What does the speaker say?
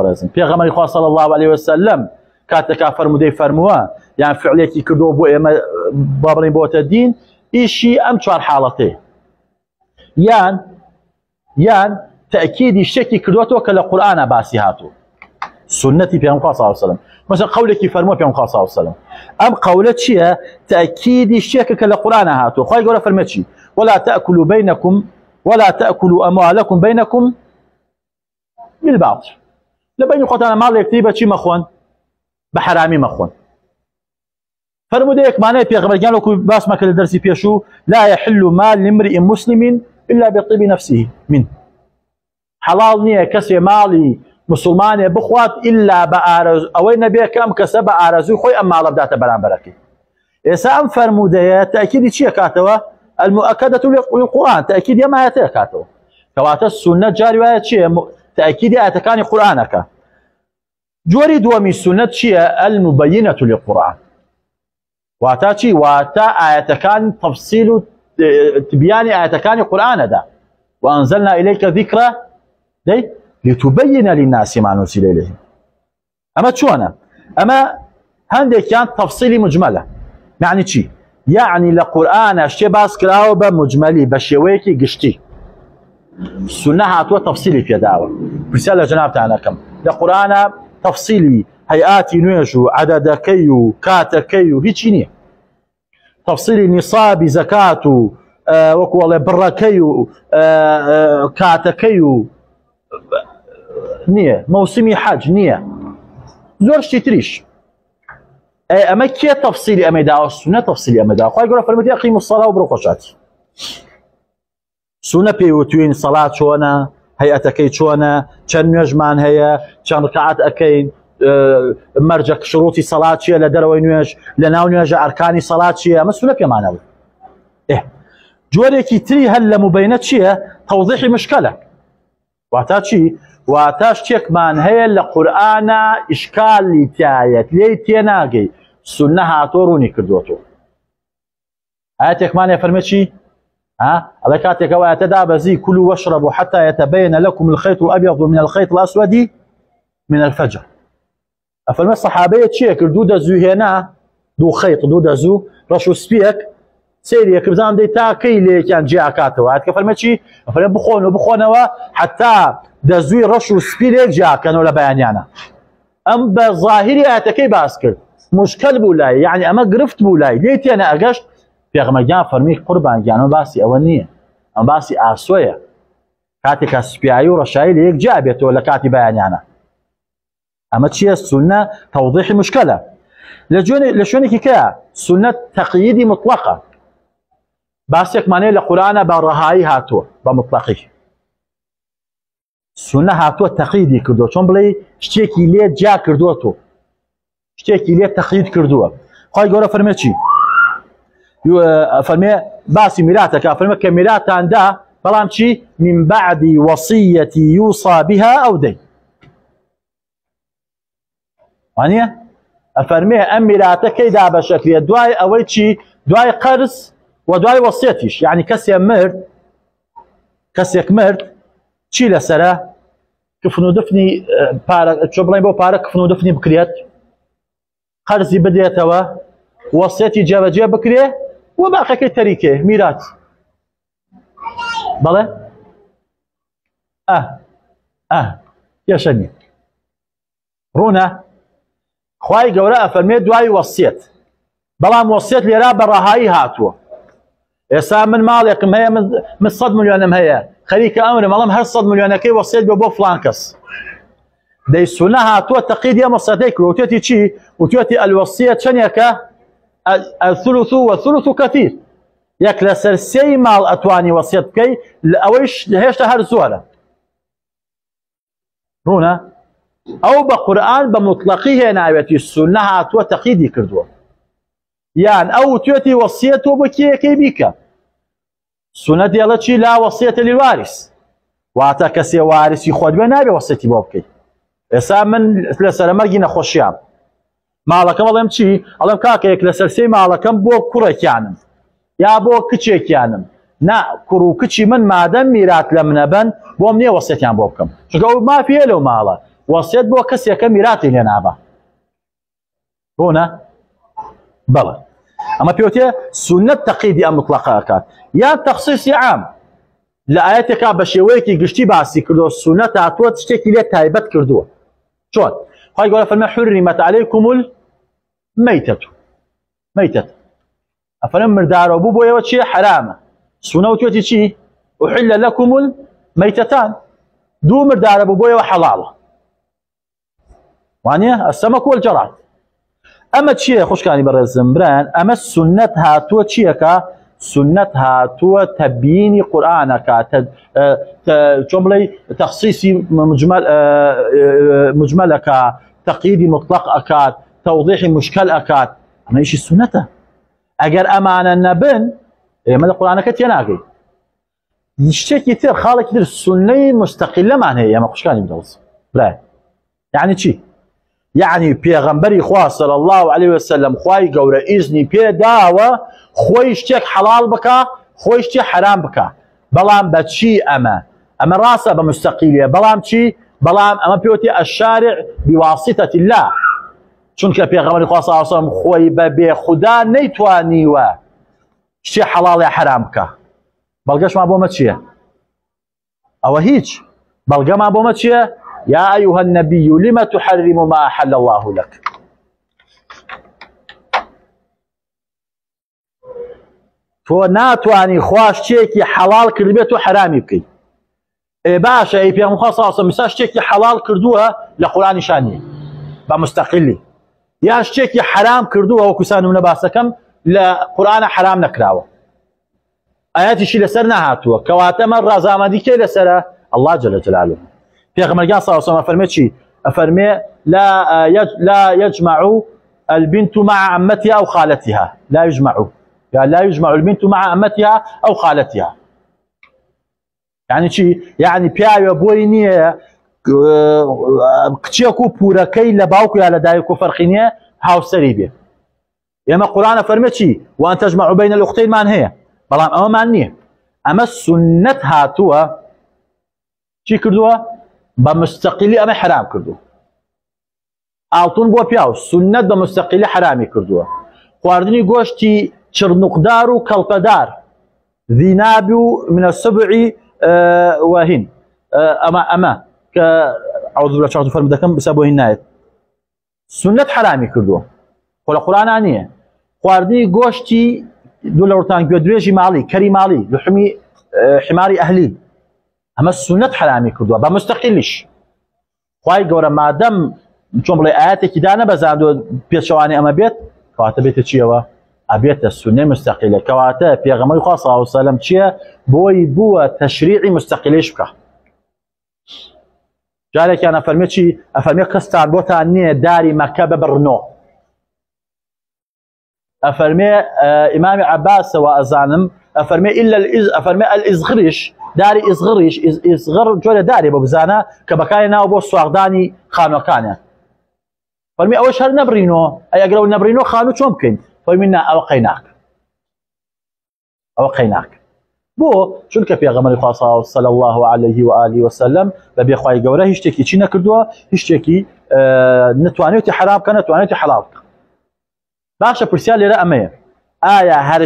پێغەمبەری خوا صلی الله عليه وسلم کاتێکا فەرمودەی فەرمووە یان فعلێکی کردو بۆ ئێمە بابڕین بۆتە دین ئیشی ئەم چوار حاڵەتەیە یان تأكيدی شتێکی کردوەوە کە لە قورئانە باسی هاتووە سنەتی پێغەمبەر صلی الله عليه وسلم مثلا قولێکی فەرمووە پێغەمبەر صلی الله عليه وسلم ئەم قەولە چییە تأكيدی شتێکە کە لە قورئانە هاتووە خی گەورە فەرمێ چی ولا تأكلوا أموالكم بينكم بالباطل لبين خۆتانە ماڵ یەکتری بەچی مەخۆن بە حرامی مەخۆن فرمودەیەک مانای پێغەمبەرگیان وەکو باسمە کە لە دەرسی پێشوو لا يحل مال لامرئ مسلم إلا بطيب نفسه منه حەڵاڵ نییە کەسێ ماڵی مسلمانێ بخوات إلا بە ئەوەی نەبێ کە ئەم کەسە بە ئارەزووی خۆی ئەم ماڵە بداتە بەرامبەرەکەی ئێستا ئەم فەرمودەیە تأكيدی چییە کاتەوە المؤكدة للقرآن تأكيد ما آياتها كاتو كواتە السنة جاري وایە چییە تأكيد آياتەکانی قورئانەکە جۆری دووەمی سنة چییە المبينة للقرآن واتا چی واتا آياتەکان تفصيل و تبيان آياتەکانی قورئانەدا وأنزلنا إليك ذكرى لتبين للناس ما نزل إليهم أما چۆنە أما هەندێکیان تفصيلي مجملة يعني چی يعني لقرآن شتێ باس کراوە بە مجملی بە شێوەیەکی گشتی سنە هاتووە تەفسیلی پێداوە پرسیار لە جەنابتانەکەم لە قورئانە تەفسیلی هەیئاتی نوێژ و عەدەدەکەی و کاتەکەی و هیچی نییە تەفسیلی نیسابی زەکات و وەکو وەڵێ بڕەکەی و کاتەکەی و نییە مەوسمی حەج نییە زۆر شتی تریش ئەمە کێ تەفسیلی ئەمەی داوە سنە تەفسیلی ئەمە داوە خی گەورە فەرمووی ئەقیموا الصەلاة و بڕۆ خۆشاتی سنە پێیوتوین سەڵات چۆنە هەیئەتەکەی چۆنە چەند نوێژمان هەیە چەند ڕکعات ئەکەین مەرجە شروعی سەڵات چییە لە دەرەوەی نوێژ لە ناو نوێژە ئەرکانی سەڵات چییە ئەمە سنە پێمانەوە جۆرێکی تری هەل لە موبەینە چییە تەوضیحی مشکلە واتا چی واتا شتێکمان هەیە لە قورئانە ئیشکالی تایەت لێی تێناگەی سنە هاتۆ ڕوونی کردووەتەوە ئاەتێکمانێ فەرمێ چی ئەڵێ کاتێکەوە ئاەتەدا بەزی كلوا واشربوا حتى يتبين لكم الخيط الأبيض من الخيط الأسود من الفجر ئەفەرمێ سەحابەیە چییە کرد دوو دەزوو هێنا دوو خەیط دوو دەزوو ڕەش و سپیەک سێریە کردزان دەی تاکەی لێکیان جیاکاتەوە ئاەتکە فەرمێ چی ئەفەرمێ بخۆن و بخۆنەوە حتا دەزووی ڕەش و سپی لێک جیاکەنەوە لە بەیانیانە ئەم بە ظاهری ئاەتەکەی باس کرد مشکل بوو لای یعنی ئەمە گرفت بوو لای لێی تێنە ئەگەشت پێغەمبەرگیان فەرمی قوربانگیانەوە باسی ئەوە نییە ئەم باسی ئاسۆیە کاتێکە سوپیایی و ڕەشایی لە یەک جیا بێتەوە لە کاتی بەیانیانە ئەمە چییە سنە تەوضیحی مشکلە لە شوێنێکی کەیە سنە تەقییدی مطلقە باسێکمانەیە لە قورئانە بە ڕەهایی هاتووە بە مطلقی سنە هاتووە تەقییدی کردووە چۆن بڵێ شتێکی لێ جیا کردووەتەوە شتێکی لێ تەقیید کردووە خی گەورە فەرمێ چی فەرمێ باسی میراتەکە فەرمێ کە میراتاندا بەڵام چی من بعد وصية يوصى بها أو دين وانە ئەفەرمێ ئەم میراتەکەی دا بە شەکلێ دوای ئەوەی چی دوای قەرز و دوای وەسیەتیش یعنی کەسێک مرد چی لەسەرە کفن و دفنی چۆ بڵێن بۆ پارە کفن و دفنی بکرێت قەرزی بدێتەوە وەسیەتی جێبەجێ بکرێ و باقیەکەی تەریکێ میرات بەڵێ کێشە نییە ڕوونە خوای گەورە ئەفەرمێ دوای وەسیەت بەڵام وەسیەت لێرا بە ڕەهایی هاتووە ئێستا من ماڵێکم هەیە من 100 ملیۆنم هەیە خەریکە ئەمرم ئەڵێم هەر 100 ملیۆنەکەی وەسیەت بێ بۆ فڵان کەس دەی سونە هاتووە تەقیید ئەمە سەدەی کرد وتێتی چی وتێتی ئەلوەسیە چەندێکە الثلث والثلث كثير یەک لەسەر سێی ماڵ ئەتوانی وەسیەت بکەی لە ئەوەیش هێشتا هەر زۆرە ڕوونە ئەو بە قورئان بە مطلقی هێناوێتی سونە هاتووە تەقییدی کردووە یان ئەو توێتی وەسیەت تۆ بۆ کێیەکەی بیکە سونە دێڵە چی لا وەسیەتە للوارث واتە کەسێ وارسی خۆت بێ نابێ وەسیەتی بۆ بکەیت ئێستا من لەسەر مەرگی نەخۆشیام ماڵەکەم ئەڵێم چی ئەڵێم کاکەیەک لەسەر سێی ماڵەکەم بۆ کوڕێکیانم یا بۆ کچێکیانم نا کوڕ و کچی من مادەم میرات لە منە بن بۆم نییە وەسیەتیان بۆ بکەم چونکە ئەو مافیە لەو ماڵە وەسیەت بۆ کەسێکە میراتی لێ نابە بۆنە بەڵێ ئەمە پێوتێ سنەت تەقییدی ئەم مطلقە ئەکات یان تەخسیسی عام لە ئاەتێکا بە شێوەیەکی گشتی باسی کردو سنەت هاتووە شتێکی لێ تایبەت کردووە چۆن خی گەورە فەرمێ حرمت عەلەیکم المەیتەة مەیتەت ئەفەرمێ مردارە بوو بۆیەوە چیە حرامە سونە وتوێتی چی أحل لكم الميتتان دوو مردارە بوو بۆیەوە حەڵاڵە وانە السەمەک والجەراد ئەمە چییە خوشکانی بەڕێزم برایان ئەمە سنەت هاتووە چیەکە سنەت هاتووە تەبیینی قورئانەکە چۆن بڵێ تەخسیسی مجمەلەکە تەقییدی مطلق ئەکات تەوضیحی مشکل ئەکات ئەمە ئیشی سنەتە ئەگەر ئەمانە نەبن ئێمە لە قورئانەکە تێناگەین شتێکی تر خاڵێکی تر سنەی مستەقیلەمان هەیە ئێمە خوشکانی بدەڵس برایان یعنی چی يعني پێغەمبەری خوا صلی الله عليه وسلم خوای گەورە ئیزنی پێداوە خۆی شتێک حەڵاڵ بکە خۆی شتێک حرام بکە بەڵام بە چی ئەمە ڕاستە بە مستەقیلە بەڵام چی بەڵام ئەمە پێوتێ الشارع بواسطة الله چونکە پێغەمبەری خوا صلی الله عليه وسلم خۆی بە بێخودا نەیتوانیوە شتێک حەڵاڵ یا حرام بکە بەڵگەشمان بۆمە چییە ئەوە هیچ بەڵگەمان بۆمە چییە يا أيها النبي لم تحرم ما أحل الله لك تۆ ناتوانی خوا شتێکی حەڵاڵ کردبێت و حرامی بکەی باشە ئەی پێغەمبەر خوا صلی الله عليه وسلم شتێکی حەڵاڵ کردووە لە قورئانی شانیە بە مستەقلی یا شتێکی حرام کردووە وەکو سانمونە باسەکەم لە قورئانە حرام نەکراوە ئاياتیشی لەسەر نەهاتووە کەواتە ئەمە ڕازامەندی کێ لەسەرە الله جل جلاله پیغمبر صلی الله علیه و سلم فرمود چی فرمود لا يجمع البنت مع عمتها او خالتها لا يجمع البنت مع عمتها او خالتها يعني چی يعني پیاوە بۆی نییە کچێک و پورەکەی لە باوکو یا لە دایک و فەرقی نییە هاوسەری بێ ئێمە قورئانە فەرمێ چی وان تجمع بين الاختين مان هەیە بەڵام ئەوەمان نییە ئەمە سنەت هاتووە چی کردووە بە مستەقیلی ئەمە حرام کردووە ئاڵتون بۆ پیاو سنەت بە مستەقیلی حرامی کردووە خواردنی گۆشتی چرنوقدار و کەڵپەدار ذیناب و من السبع وهین ئەمە کە عەوذ بالله چاوت فەرمو دەکەم بسا بۆ هین نایێت سنەت حرامی کردووە خۆ لە قورئانە نییە خواردنی گۆشتی دوو لە ورتان گوێ درێژی ماڵی کەری ماڵی لحمی حماری ئەهلی ئەمە سنەت حرامی کردووە بە مستەقیلیش خوای گەورە مادەم چۆن بڵێ ئاەتێکی دا نەبەزاندووە پێچەوانی ئەمە بێت کەواتە بێتە چیەوە ئەبێتە سنەی مستەقیلە کەواتە پێغەمبەری خوا صلی الله علیه وسلم چییە بۆی بووە تەشریعی مستەقیلیش بکە جارێکیان ئەفەرمێ چی ئەفەرمێ کەستان بۆتان نییە داری مەکە ببڕنۆ ئەفەرمێ ئیمامی عەباسەوە ئەزانم ئەفەرمێ ئەفەرمێ الئیزغریش داری ئیزغریش ئیزغر جۆرە دارێ بۆ بزانە کە بەکاری ناوە بۆ سواغدانی خانوەکانە فەرمی ئەوەش هەر نەبڕینەوە ئەگەر ئەو نەبڕینەوە خانوو چۆن بکەین فەرمی نا ئەوە قەیناکە ئەوە قەیناکە بۆ چونکە پێغەمبەری خوا صلی الله عليه و آله وسلم بەبێ خوای گەورە هیچ شتێکی چی نەکردووە هیچ شتێکی نتوانێتی حرام بکە نەتوانێتی حەڵاڵ بکە باشە پرسیار لێرە ئەمەیە ئایا هەر